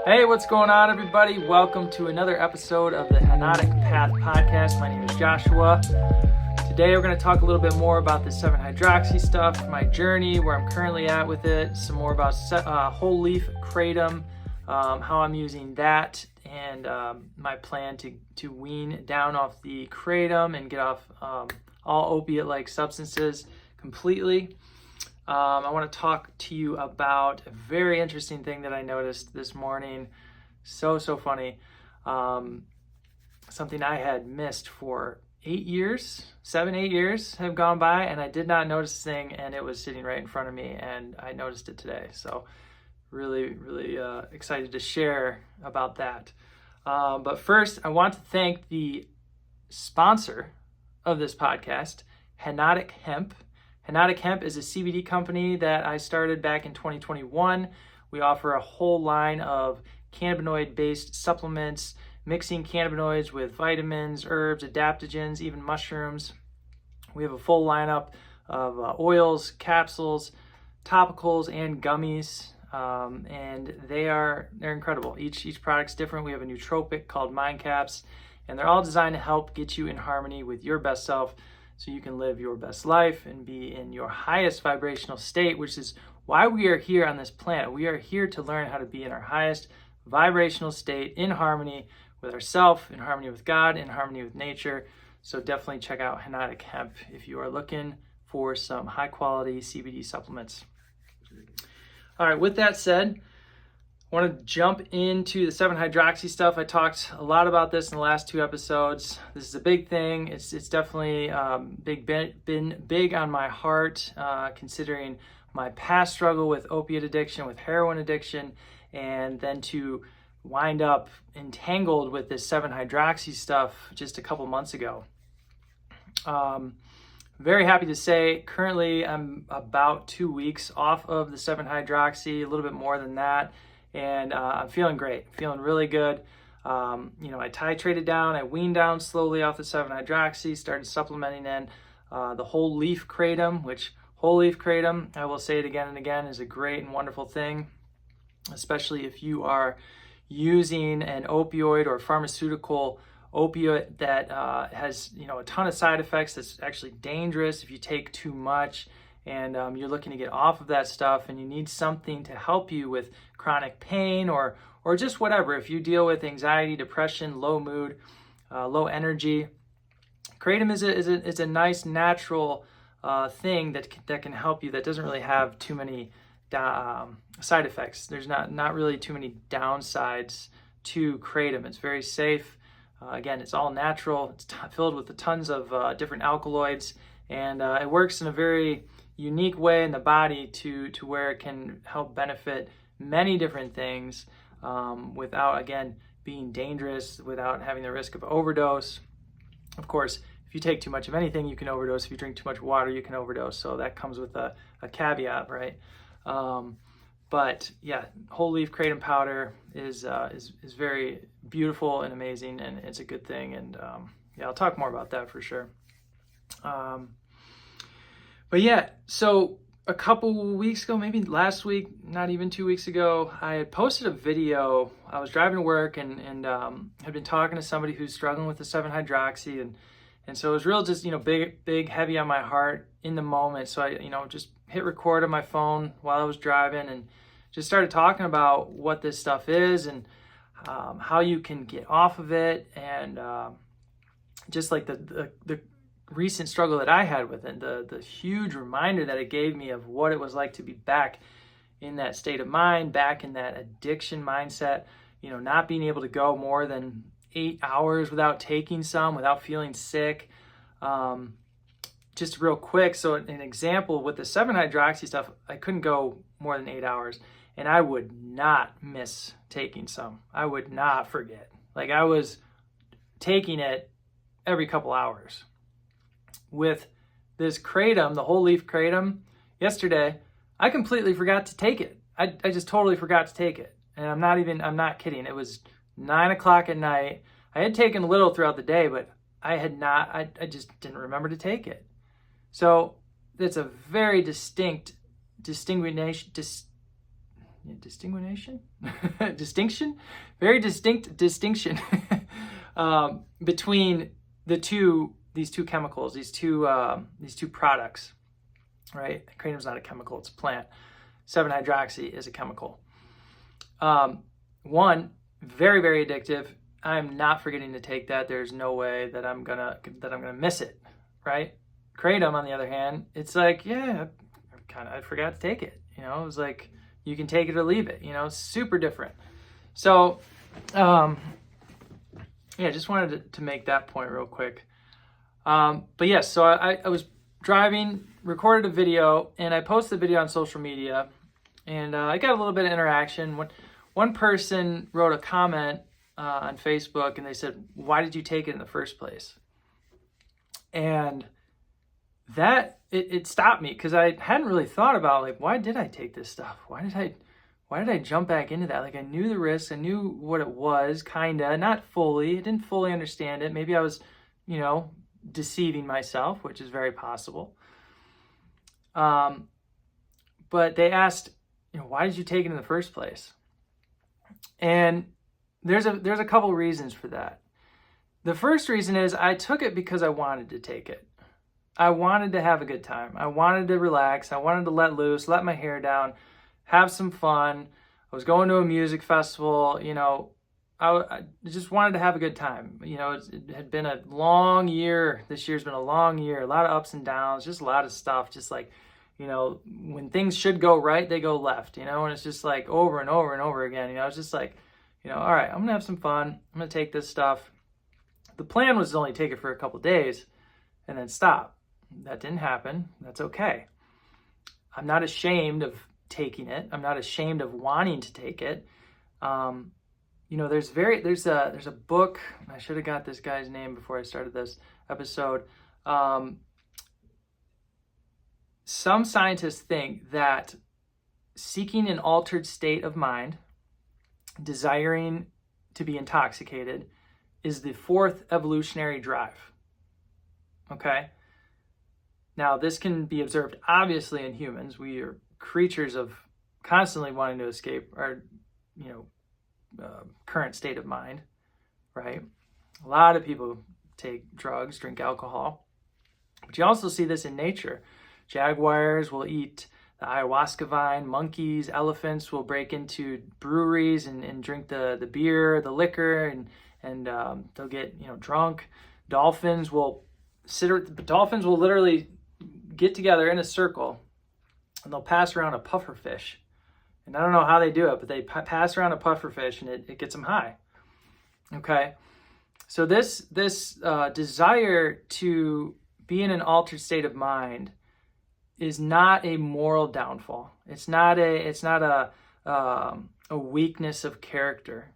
Hey, what's going on, everybody? Welcome to another episode of the Henotic Path Podcast. My name is Joshua. Today, we're going to talk a little bit more about the 7-hydroxy stuff, my journey, where I'm currently at with it, some more about whole leaf kratom, how I'm using that, and my plan to wean down off the kratom and get off all opiate-like substances completely. I want to talk to you about a very interesting thing that I noticed this morning. So funny. Something I had missed for 8 years, 7-8 years have gone by, and I did not notice this thing, and it was sitting right in front of me, and I noticed it today. So really excited to share about that. But first, I want to thank the sponsor of this podcast, Henotic Hemp. Henotic Hemp is a CBD company that I started back in 2021. We offer a whole line of cannabinoid-based supplements, mixing cannabinoids with vitamins, herbs, adaptogens, even mushrooms. We have a full lineup of oils, capsules, topicals, and gummies, and they're incredible. Each product's different. We have a nootropic called Mind Caps, and they're all designed to help get you in harmony with your best self, so you can live your best life and be in your highest vibrational state, which is why we are here on this planet. We are here to learn how to be in our highest vibrational state, in harmony with ourselves, in harmony with God, in harmony with nature. So definitely check out Henotic Hemp if you are looking for some high quality CBD supplements. All right, with that said, I want to jump into the 7-hydroxy stuff. I talked a lot about this in the last 2 episodes. This is a big thing. It's definitely been big on my heart, considering my past struggle with opiate addiction, with heroin addiction, and then to wind up entangled with this 7-hydroxy stuff just a couple months ago. Very happy to say currently I'm about 2 weeks off of the 7-hydroxy, a little bit more than that. And I'm feeling great, feeling really good. I titrated down, I weaned down slowly off the 7-hydroxy, started supplementing in the whole leaf kratom, which whole leaf kratom, I will say it again and again, is a great and wonderful thing, especially if you are using an opioid or pharmaceutical opioid that has a ton of side effects, that's actually dangerous if you take too much. And you're looking to get off of that stuff, and you need something to help you with chronic pain or just whatever. If you deal with anxiety, depression, low mood, low energy, kratom is a nice natural thing that can help you. That doesn't really have too many side effects. There's not really too many downsides to kratom. It's very safe. Again, it's all natural. It's filled with tons of different alkaloids, and it works in a very unique way in the body to where it can help benefit many different things without, again, being dangerous, without having the risk of overdose. Of course, if you take too much of anything, you can overdose. If you drink too much water, you can overdose. So that comes with a caveat, right? But yeah, whole leaf kratom powder is very beautiful and amazing, and it's a good thing. And I'll talk more about that for sure. But yeah, so a couple weeks ago, maybe last week, not even 2 weeks ago, I had posted a video. I was driving to work and had been talking to somebody who's struggling with the 7-hydroxy, and so it was real just, big, heavy on my heart in the moment. So I, just hit record on my phone while I was driving and just started talking about what this stuff is and how you can get off of it, and just like the recent struggle that I had with it, the huge reminder that it gave me of what it was like to be back in that state of mind, back in that addiction mindset, not being able to go more than 8 hours without taking some, without feeling sick. Just real quick, so an example with the 7-hydroxy stuff, I couldn't go more than 8 hours, and I would not miss taking some. I would not forget. Like, I was taking it every couple hours. With this kratom, the whole leaf kratom, yesterday, I completely forgot to take it. I just totally forgot to take it. And I'm not kidding. It was 9 o'clock at night. I had taken a little throughout the day, but I just didn't remember to take it. So it's a very distinct distinction, very distinct distinction between these two chemicals, these two products, right? Kratom's not a chemical; it's a plant. 7-hydroxy is a chemical. One, very, very addictive. I'm not forgetting to take that. There's no way that I'm gonna miss it, right? Kratom, on the other hand, it's like, yeah, I forgot to take it. It was like, you can take it or leave it. Super different. So, just wanted to make that point real quick. But yes, so I was driving, recorded a video, and I posted the video on social media, and I got a little bit of interaction. One person wrote a comment on Facebook, and they said, "Why did you take it in the first place?" And that it stopped me, because I hadn't really thought about, like, why did I take this stuff? Why did I jump back into that? Like, I knew the risks, I knew what it was, kinda, not fully. I didn't fully understand it. Maybe I was, deceiving myself, which is very possible. But they asked, why did you take it in the first place? And there's a couple reasons for that. The first reason is I took it because I wanted to take it. I wanted to have a good time. I wanted to relax. I wanted to let loose, let my hair down, have some fun. I was going to a music festival, I just wanted to have a good time. It had been a long year. This year's been a long year, a lot of ups and downs, just a lot of stuff. Just like, when things should go right, they go left, and it's just like over and over and over again. It's just like, all right, I'm going to have some fun. I'm going to take this stuff. The plan was to only take it for a couple of days and then stop. That didn't happen. That's okay. I'm not ashamed of taking it. I'm not ashamed of wanting to take it. There's a book. I should have got this guy's name before I started this episode. Some scientists think that seeking an altered state of mind, desiring to be intoxicated, is the fourth evolutionary drive. Okay? Now, this can be observed obviously in humans. We are creatures of constantly wanting to escape our, current state of mind, right? A lot of people take drugs, drink alcohol, but you also see this in nature. Jaguars will eat the ayahuasca vine, monkeys, elephants will break into breweries and drink the beer, the liquor, and they'll get drunk. Dolphins will literally get together in a circle, and they'll pass around a puffer fish. And I don't know how they do it, but they pass around a puffer fish, and it gets them high. Okay, so this desire to be in an altered state of mind is not a moral downfall. It's not a weakness of character.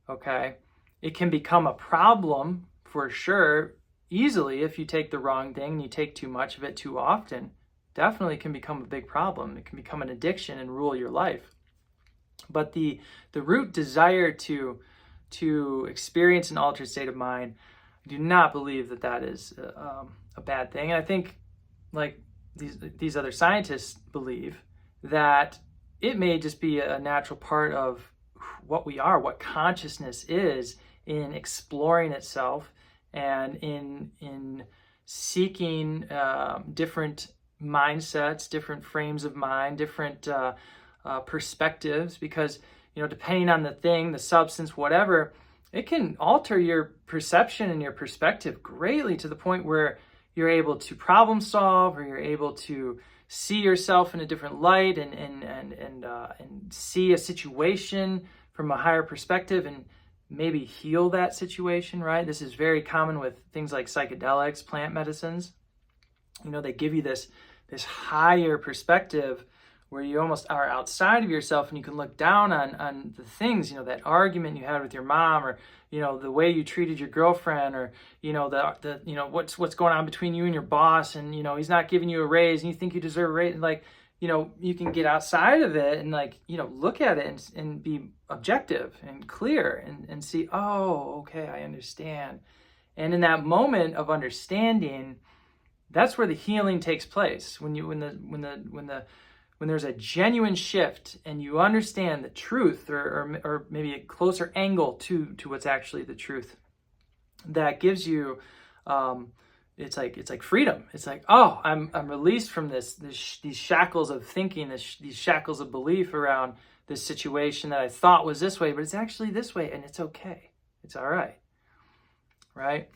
Okay, it can become a problem for sure easily if you take the wrong thing and you take too much of it too often. Definitely can become a big problem. It can become an addiction and rule your life. But the root desire to experience an altered state of mind, I do not believe that is a bad thing. And I think, like these other scientists believe, that it may just be a natural part of what we are, what consciousness is, in exploring itself and in seeking different mindsets, different frames of mind, different perspectives, because depending on the thing, the substance, whatever, it can alter your perception and your perspective greatly, to the point where you're able to problem solve, or you're able to see yourself in a different light and see a situation from a higher perspective and maybe heal that situation, right? This is very common with things like psychedelics, plant medicines. They give you this higher perspective where you almost are outside of yourself, and you can look down on the things, that argument you had with your mom, or the way you treated your girlfriend, or what's going on between you and your boss, and he's not giving you a raise and you think you deserve a raise, and you can get outside of it and look at it and be objective and clear and see, oh, okay, I understand. And in that moment of understanding, that's where the healing takes place. When the when there's a genuine shift and you understand the truth, or maybe a closer angle to what's actually the truth, that gives you, it's like freedom. It's like, oh, I'm released from these shackles of thinking, these shackles of belief around this situation that I thought was this way, but it's actually this way, and it's okay. It's all right. Right?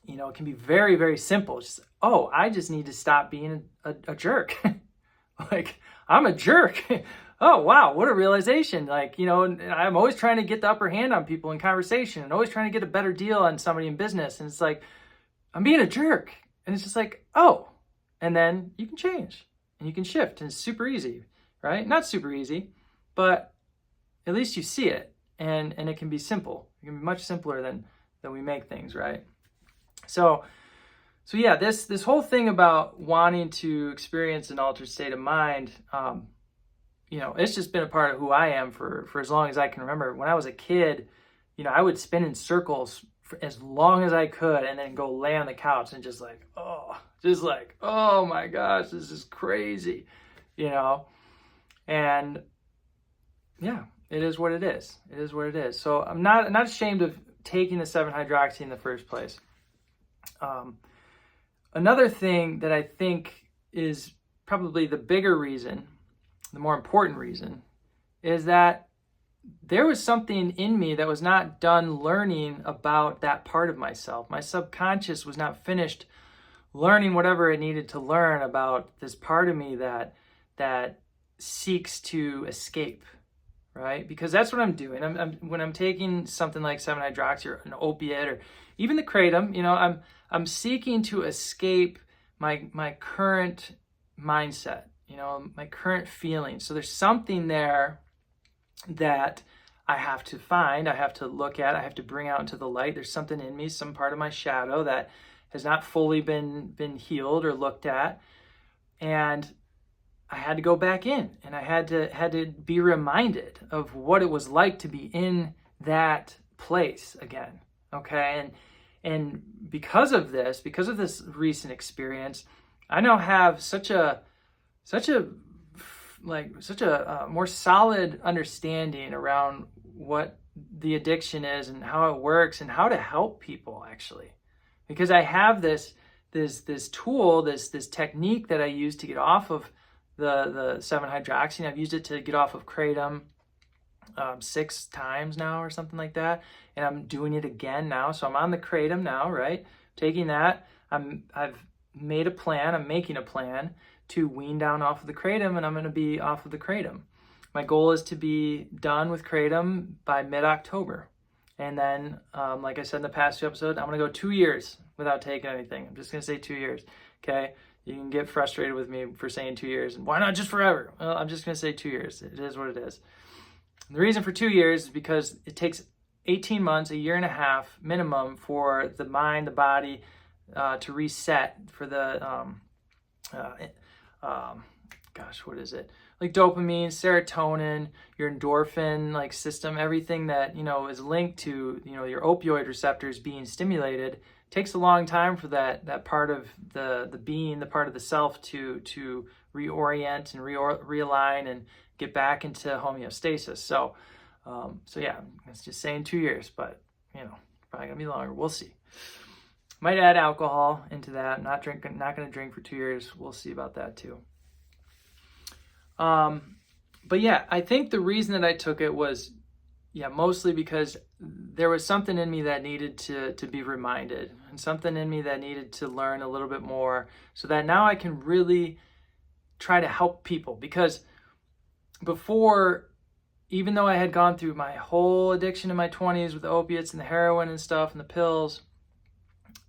You know, it can be very, very simple. It's just, oh, I just need to stop being a jerk. Like, I'm a jerk. Oh, wow, what a realization. Like, you know, I'm always trying to get the upper hand on people in conversation and always trying to get a better deal on somebody in business. And it's like, I'm being a jerk. And it's just like, oh, and then you can change and you can shift. And it's super easy, right? Not super easy, but at least you see it. And it can be simple. It can be much simpler than we make things, right? So yeah, this whole thing about wanting to experience an altered state of mind, you know, it's just been a part of who I am for as long as I can remember. When I was a kid, you know, I would spin in circles for as long as I could and then go lay on the couch and just like, oh my gosh, this is crazy, you know? And yeah, it is what it is. It is what it is. So I'm not ashamed of taking the 7-hydroxy in the first place. Another thing that I think is probably the bigger reason, the more important reason, is that there was something in me that was not done learning about that part of myself. My subconscious was not finished learning whatever it needed to learn about this part of me that seeks to escape, right? Because that's what I'm doing. When I'm taking something like 7-hydroxy or an opiate or even the kratom, you know, I'm seeking to escape my current mindset, you know, my current feelings. So there's something there that I have to find, I have to look at, I have to bring out into the light. There's something in me, some part of my shadow that has not fully been healed or looked at. And I had to go back in, and I had to be reminded of what it was like to be in that place again. Okay. And because of this recent experience, I now have such a more solid understanding around what the addiction is and how it works and how to help people, actually. Because I have this tool, this technique that I use to get off of the 7-hydroxy. And I've used it to get off of kratom 6 times now or something like that. And I'm doing it again now. So I'm on the kratom now, right? Taking that. I've made a plan. I'm making a plan to wean down off of the kratom, and I'm going to be off of the kratom. My goal is to be done with kratom by mid-October. And then, like I said in the past 2 episodes, I'm going to go 2 years without taking anything. I'm just going to say 2 years, okay? You can get frustrated with me for saying 2 years. And why not just forever? Well, I'm just going to say 2 years. It is what it is. And the reason for 2 years is because it takes 18 months, a year and a half minimum for the mind, the body to reset for the, what is it? Like dopamine, serotonin, your endorphin, like system, everything that, you know, is linked to, you know, your opioid receptors being stimulated. It takes a long time for that part of the being, the part of the self to reorient and realign and get back into homeostasis. So yeah, it's just saying 2 years, but you know, probably gonna be longer. We'll see. Might add alcohol into that. Not gonna drink for 2 years. We'll see about that too. But yeah, I think the reason that I took it was, mostly because there was something in me that needed to be reminded, and something in me that needed to learn a little bit more, so that now I can really try to help people. Because before, even though I had gone through my whole addiction in my 20s with the opiates and the heroin and stuff and the pills,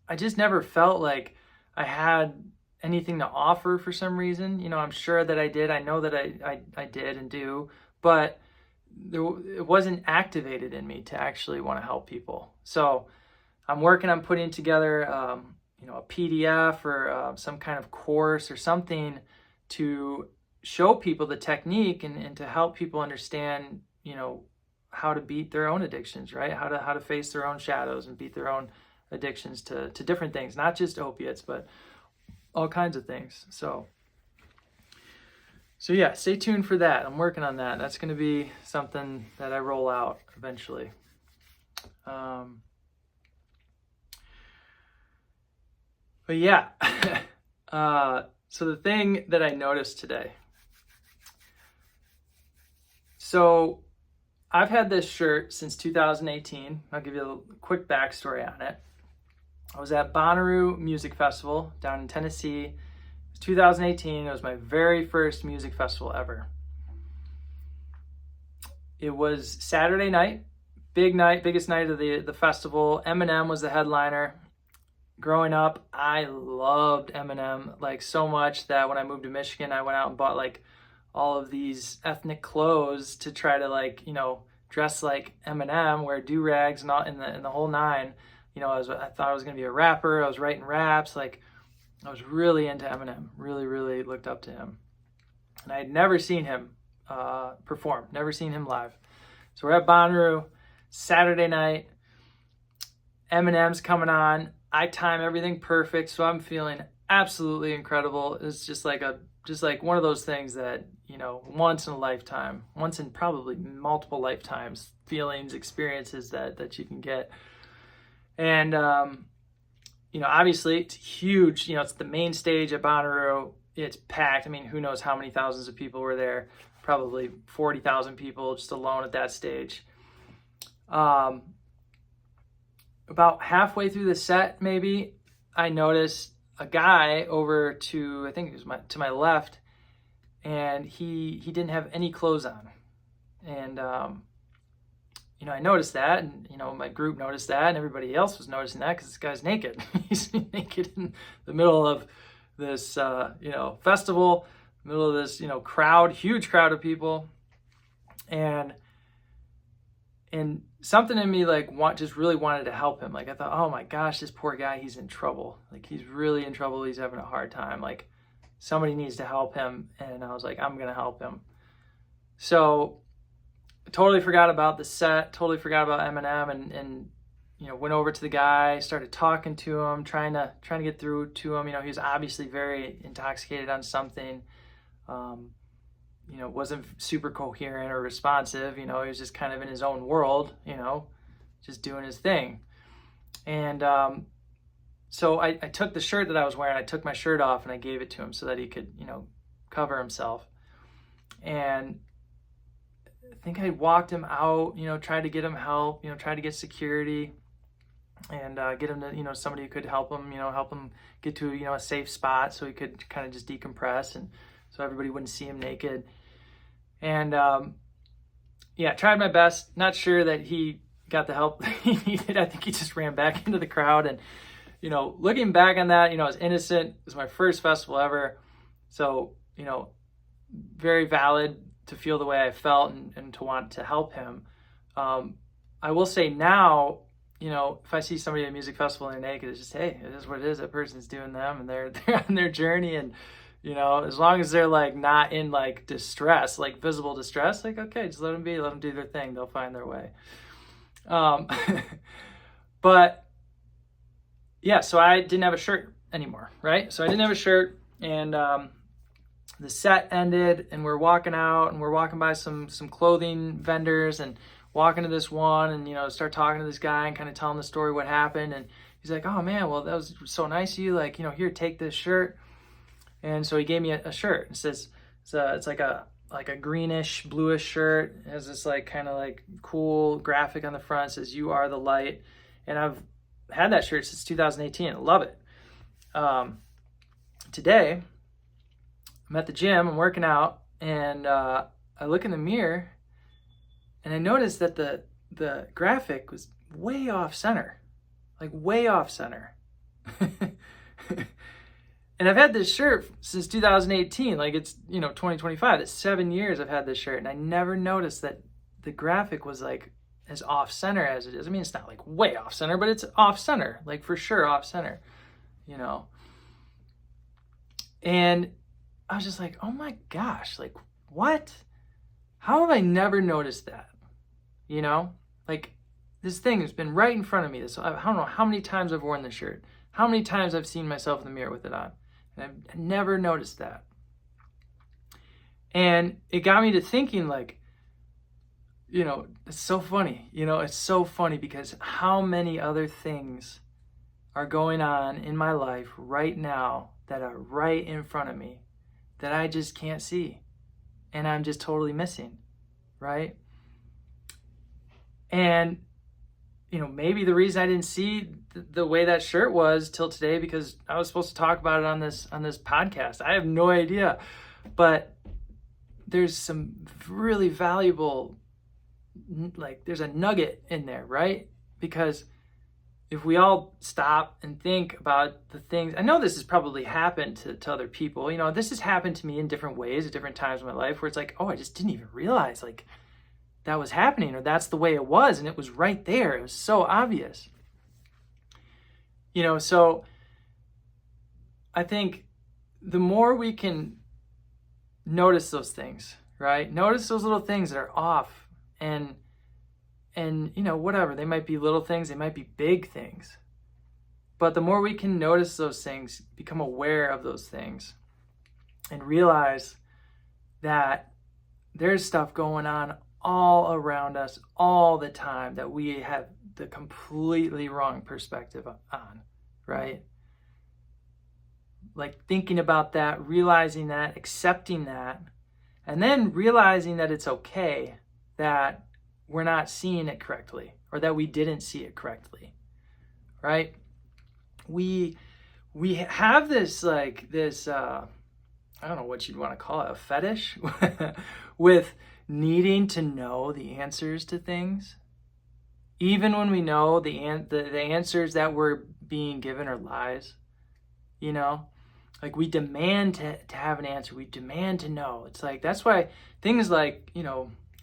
I just never felt like I had anything to offer for some reason. You know, I'm sure that I did. I know that I did and do, but it wasn't activated in me to actually want to help people. So I'm working on putting together, a PDF or some kind of course or something to show people the technique and to help people understand, you know, how to beat their own addictions, right? How to face their own shadows and beat their own addictions to different things, not just opiates, but all kinds of things. So So yeah, stay tuned for that. I'm working on that. That's going to be something that I roll out eventually. But yeah, so the thing that I noticed today. So I've had this shirt since 2018. I'll give you a quick backstory on it. I was at Bonnaroo Music Festival down in Tennessee. It was 2018. It was my very first music festival ever. It was Saturday night, biggest night of the festival. Eminem was the headliner. Growing up, I loved Eminem like so much that when I moved to Michigan, I went out and bought like all of these ethnic clothes to try to like, dress like Eminem, wear do-rags and all in the whole nine. I thought I was going to be a rapper. I was writing raps. Like, I was really into Eminem, really, really looked up to him. And I had never seen him perform, never seen him live. So we're at Bonnaroo, Saturday night. Eminem's coming on. I time everything perfect, so I'm feeling absolutely incredible. It's just like one of those things that, once in a lifetime, once in probably multiple lifetimes, feelings, experiences that you can get. And, obviously it's huge. It's the main stage at Bonnaroo. It's packed. I mean, who knows how many thousands of people were there? Probably 40,000 people just alone at that stage. About halfway through the set, maybe, I noticed a guy over to, I think it was to my left, and he didn't have any clothes on. And, I noticed that, and, my group noticed that, and everybody else was noticing that because this guy's naked. He's naked in the middle of this, festival, middle of this, huge crowd of people. And something in me just really wanted to help him. Like I thought, oh my gosh, this poor guy, he's in trouble. Like he's really in trouble. He's having a hard time. Like somebody needs to help him. And I was like, I'm going to help him. So I totally forgot about the set, totally forgot about Eminem and went over to the guy, started talking to him, trying to get through to him. He was obviously very intoxicated on something. Wasn't super coherent or responsive. He was just kind of in his own world, just doing his thing. And so I took the shirt that I was wearing, I took my shirt off and I gave it to him so that he could, cover himself. And I think I walked him out, tried to get him help, tried to get security and get him to, somebody who could help him get to, a safe spot so he could kind of just decompress and so everybody wouldn't see him naked. And tried my best. Not sure that he got the help he needed. I think he just ran back into the crowd. And, looking back on that, I was innocent. It was my first festival ever. So, very valid to feel the way I felt and to want to help him. I will say now, if I see somebody at a music festival and they're naked, it's just, hey, it is what it is. That person's doing them and they're on their journey. And, as long as they're not in distress, visible distress, okay, just let them be, let them do their thing. They'll find their way. But yeah, so I didn't have a shirt anymore, right? So I didn't have a shirt and the set ended and we're walking out and we're walking by some clothing vendors and walking to this one and, start talking to this guy and kind of telling the story, what happened. And he's like, oh man, well, that was so nice of you. Here, take this shirt. And so he gave me a shirt. It says, it's like a greenish, bluish shirt. It has this kind of cool graphic on the front. It says, "You are the light." And I've had that shirt since 2018. I love it. Today, I'm at the gym. I'm working out. And I look in the mirror. And I noticed that the graphic was way off center. Way off center. And I've had this shirt since 2018, it's, 2025. It's 7 years I've had this shirt, and I never noticed that the graphic was as off center as it is. I mean, it's not way off center, but it's off center, for sure off center, And I was just oh my gosh, what? How have I never noticed that? This thing has been right in front of me. I don't know how many times I've worn this shirt, how many times I've seen myself in the mirror with it on. And I've never noticed that. And it got me to thinking, like, it's so funny. It's so funny because how many other things are going on in my life right now that are right in front of me that I just can't see. And I'm just totally missing, right? And, maybe the reason I didn't see the way that shirt was till today, because I was supposed to talk about it on this podcast. I have no idea. But there's some really valuable, like, there's a nugget in there, right? Because if we all stop and think about the things, I know this has probably happened to other people. This has happened to me in different ways at different times in my life where it's like, oh, I just didn't even realize, like, that was happening, or that's the way it was, and it was right there. It was so obvious. So I think the more we can notice those things, right? Notice those little things that are off, and whatever. They might be little things, they might be big things. But the more we can notice those things, become aware of those things, and realize that there's stuff going on all around us all the time that we have the completely wrong perspective on, right? Like, thinking about that, realizing that, accepting that, and then realizing that it's okay that we're not seeing it correctly, or that we didn't see it correctly, right? We have this, I don't know what you'd want to call it, a fetish with needing to know the answers to things, even when we know the answers that we're being given are lies. Like, we demand to have an answer. We demand to know. It's like, that's why things like,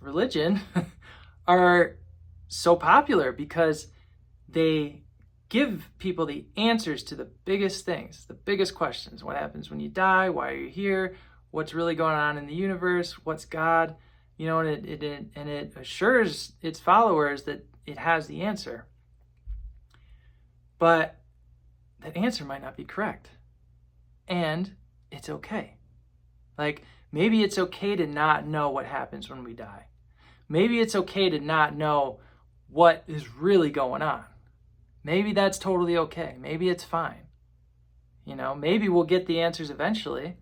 religion are so popular, because they give people the answers to the biggest things, the biggest questions. What happens when you die? Why are you here? What's really going on in the universe? What's God? And it assures its followers that it has the answer. But that answer might not be correct. And it's okay. Like, maybe it's okay to not know what happens when we die. Maybe it's okay to not know what is really going on. Maybe that's totally okay. Maybe it's fine. Maybe we'll get the answers eventually,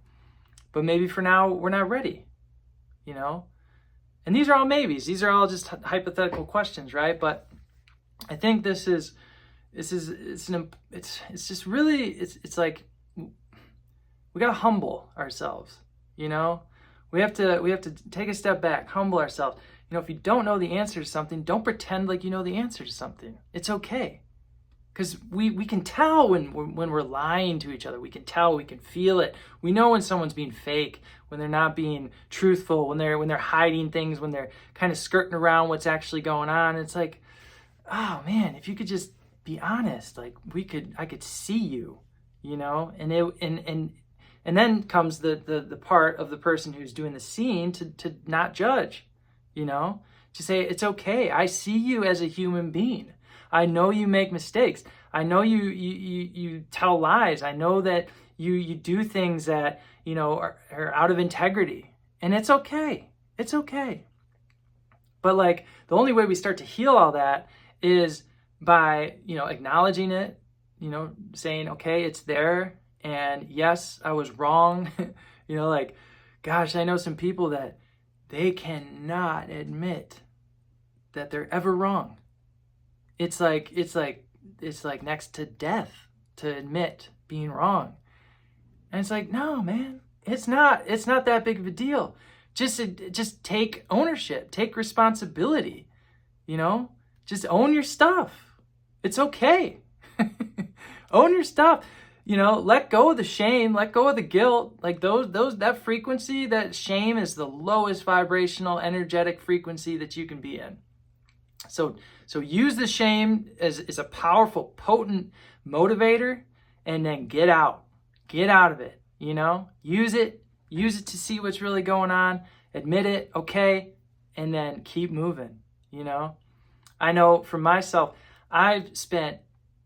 but maybe for now we're not ready. And these are all maybes. These are all just hypothetical questions, right? But I think it's like we gotta humble ourselves. We have to take a step back, humble ourselves. If you don't know the answer to something, don't pretend like you know the answer to something. It's okay. Because we can tell when we're lying to each other. We can tell, we can feel it. We know when someone's being fake, when they're not being truthful, when they're hiding things, when they're kind of skirting around what's actually going on. It's like, oh man, if you could just be honest, like, I could see you, and then comes the part of the person who's doing the seeing to not judge, to say, it's okay. I see you as a human being. I know you make mistakes. I know you tell lies. I know that you do things that, are out of integrity. And it's okay. It's okay. But, like, the only way we start to heal all that is by, acknowledging it, saying, okay, it's there. And yes, I was wrong. Like, gosh, I know some people that they cannot admit that they're ever wrong. It's like next to death to admit being wrong. And it's like, no, man, it's not that big of a deal. Just take ownership, take responsibility, just own your stuff. It's okay. Own your stuff. Let go of the shame, let go of the guilt. Like, that frequency, that shame is the lowest vibrational energetic frequency that you can be in. So use the shame as a powerful, potent motivator, and then get out of it, use it to see what's really going on, admit it, okay, and then keep moving, I know for myself, I've spent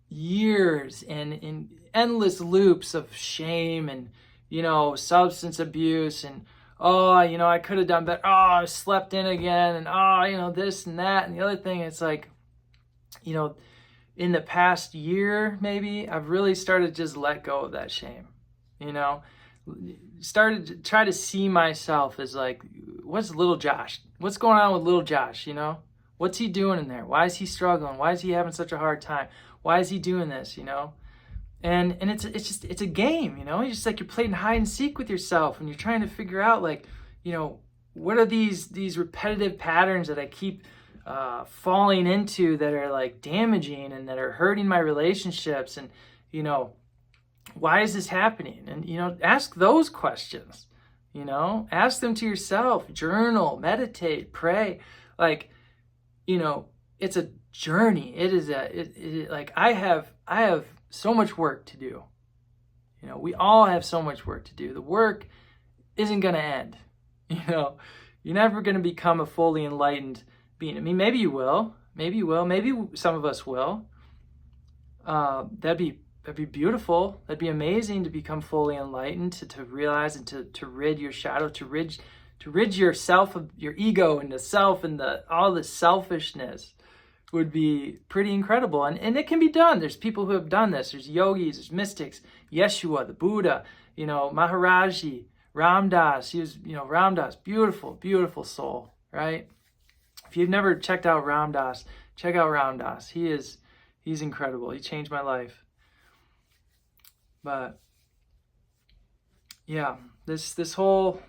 years in endless loops of shame and, substance abuse and, oh, I could have done better. Oh, I slept in again. And oh, this and that. And the other thing, it's like, in the past year, maybe, I've really started to just let go of that shame, started to try to see myself as like, what's little Josh? What's going on with little Josh, What's he doing in there? Why is he struggling? Why is he having such a hard time? Why is he doing this, And it's a game, It's just like you're playing hide and seek with yourself, and you're trying to figure out, like, what are these repetitive patterns that I keep falling into that are like damaging and that are hurting my relationships, and why is this happening? And ask those questions. Ask them to yourself. Journal, meditate, pray. Like, it's a journey. It is like I have so much work to do. We all have so much work to do. The work isn't going to end. You're never going to become a fully enlightened being. I mean, maybe you will. Maybe some of us will. That'd be beautiful. That'd be amazing to become fully enlightened, to realize and to rid your shadow, to rid yourself of your ego and the self and all the selfishness would be pretty incredible. And it can be done. There's people who have done this. There's yogis, there's mystics, Yeshua, the Buddha, Maharaji, Ram Dass. He was, Ram Dass, beautiful, beautiful soul, right? If you've never checked out Ram Dass, check out Ram Dass. He's incredible. He changed my life. But yeah, this whole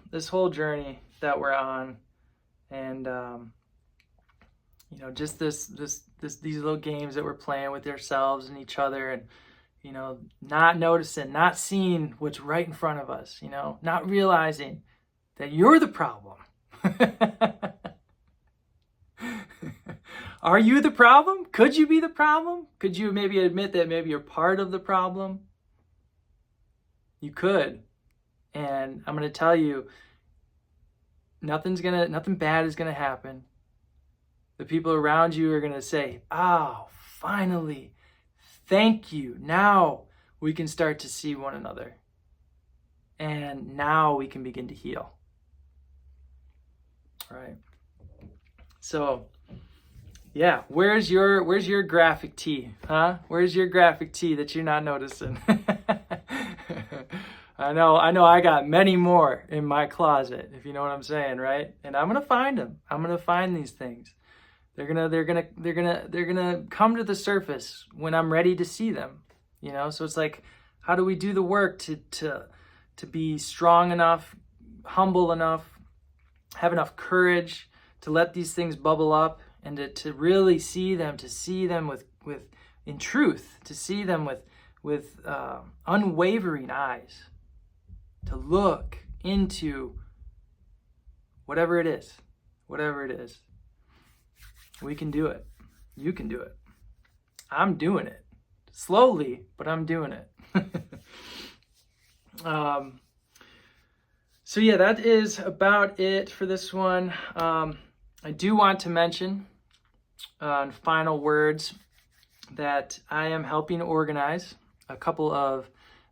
journey that we're on, and just these little games that we're playing with ourselves and each other, and not noticing, not seeing what's right in front of us, not realizing that you're the problem. Are you the problem? Could you be the problem? Could you maybe admit that maybe you're part of the problem? You could. And I'm going to tell you, nothing bad is going to happen. The people around you are going to say, oh, finally, thank you. Now we can start to see one another. And now we can begin to heal. All right. So, yeah, where's your graphic tee, huh? Where's your graphic tee that you're not noticing? I know I got many more in my closet, if you know what I'm saying, right? And I'm going to find them. I'm going to find these things. They're going to come to the surface when I'm ready to see them. So it's like, how do we do the work to be strong enough, humble enough, have enough courage to let these things bubble up, and to really see them, with in truth, to see them with unwavering eyes, to look into whatever it is. We can do it. You can do it. I'm doing it. Slowly, but I'm doing it. So yeah, that is about it for this one. I do want to mention, in final words, that I am helping organize a couple of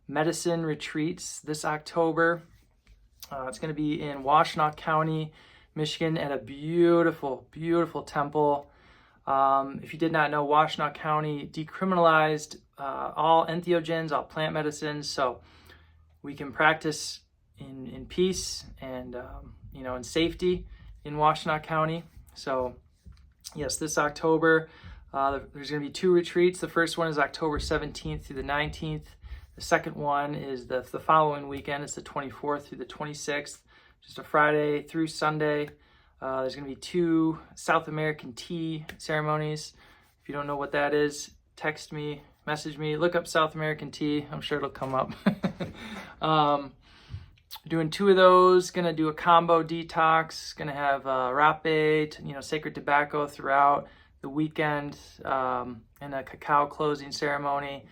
medicine retreats this October. It's going to be in Washtenaw County, Michigan, at a beautiful, beautiful temple. If you did not know, Washtenaw County decriminalized all entheogens, all plant medicines, so we can practice in peace and in safety in Washtenaw County. So yes, this October there's going to be 2 retreats. The first one is October 17th through the 19th. The second one is the following weekend. It's the 24th through the 26th, just a Friday through Sunday. There's going to be 2 South American tea ceremonies. If you don't know what that is, text me, message me, look up South American tea. I'm sure it'll come up. Doing 2 of those. Going to do a combo detox. Going to have rapé, sacred tobacco throughout the weekend, and a cacao closing ceremony.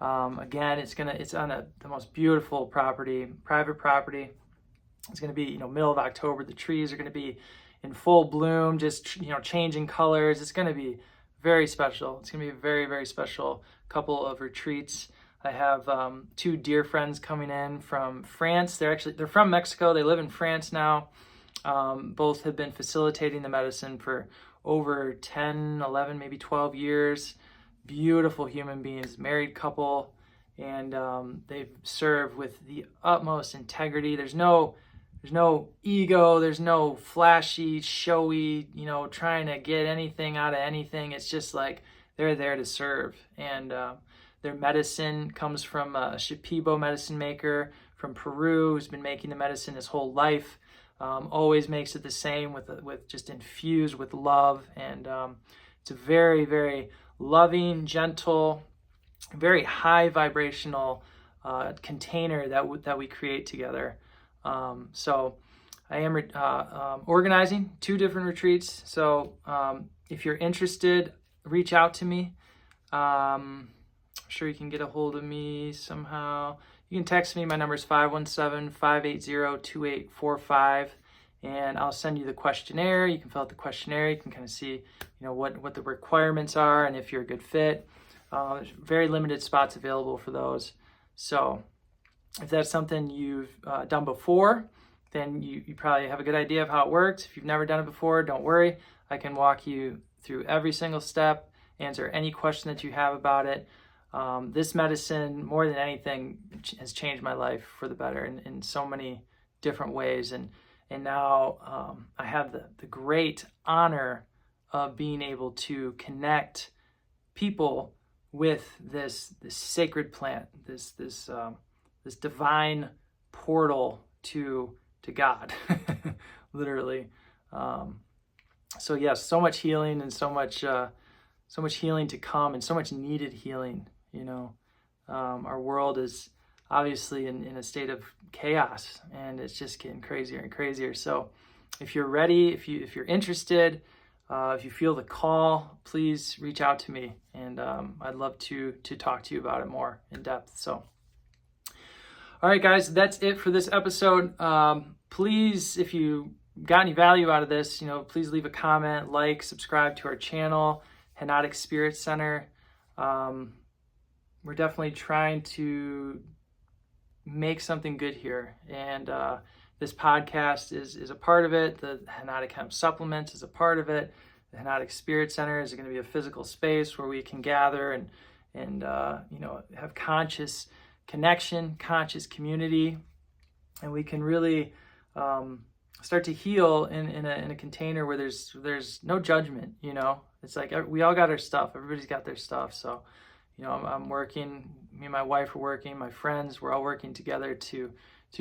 Again, it's on the most beautiful property, private property. It's going to be, middle of October. The trees are going to be in full bloom, just, changing colors. It's going to be very special. It's going to be a very, very special couple of retreats. I have 2 dear friends coming in from France. They're from Mexico. They live in France now. Both have been facilitating the medicine for over 10, 11, maybe 12 years. Beautiful human beings, married couple, and they serve with the utmost integrity. There's no ego. There's no flashy, showy, trying to get anything out of anything. It's just like they're there to serve. And their medicine comes from a Shipibo medicine maker from Peru who's been making the medicine his whole life. Always makes it the same with just infused with love. And it's a very, very loving, gentle, very high vibrational container that we create together. So I am organizing 2 different retreats. So if you're interested, reach out to me. I'm sure you can get a hold of me somehow. You can text me. My number is 517-580-2845, and I'll send you the questionnaire. You can fill out the questionnaire. You can kind of see, what the requirements are and if you're a good fit. There's very limited spots available for those. So if that's something you've done before, then you probably have a good idea of how it works. If you've never done it before, don't worry. I can walk you through every single step, answer any question that you have about it. This medicine, more than anything, has changed my life for the better in so many different ways. And now I have the great honor of being able to connect people with this sacred plant, this divine portal to God, literally. So yes, so much healing and so much healing to come, and so much needed healing. Our world is obviously in a state of chaos, and it's just getting crazier and crazier. So if you're ready, if you're interested, if you feel the call, please reach out to me, and I'd love to talk to you about it more in depth. So, all right, guys, that's it for this episode. Please, if you got any value out of this, please leave a comment, subscribe to our channel, Henotic Spirit Center. We're definitely trying to make something good here, and this podcast is a part of it. The Henotic Hemp Supplements is a part of it. The Henotic Spirit Center is going to be a physical space where we can gather and have conscious connection, conscious community, and we can really start to heal in a container where there's no judgment. It's like we all got our stuff. Everybody's got their stuff. So, I'm working. Me and my wife are working. My friends, we're all working together to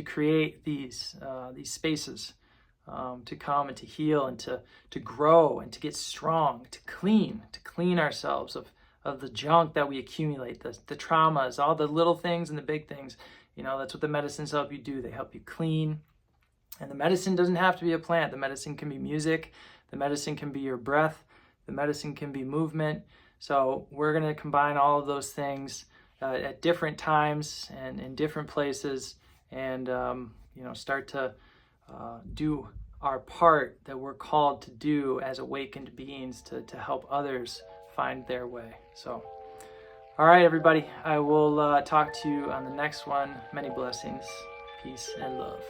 create these spaces to come and to heal and to grow and to get strong, to clean ourselves of the junk that we accumulate, the traumas, all the little things and the big things. That's what the medicines help you do. They help you clean. And the medicine doesn't have to be a plant. The medicine can be music. The medicine can be your breath. The medicine can be movement. So we're going to combine all of those things at different times and in different places, and start to do our part that we're called to do as awakened beings to help others find their way. So, all right, everybody, I will talk to you on the next one. Many blessings, peace, and love.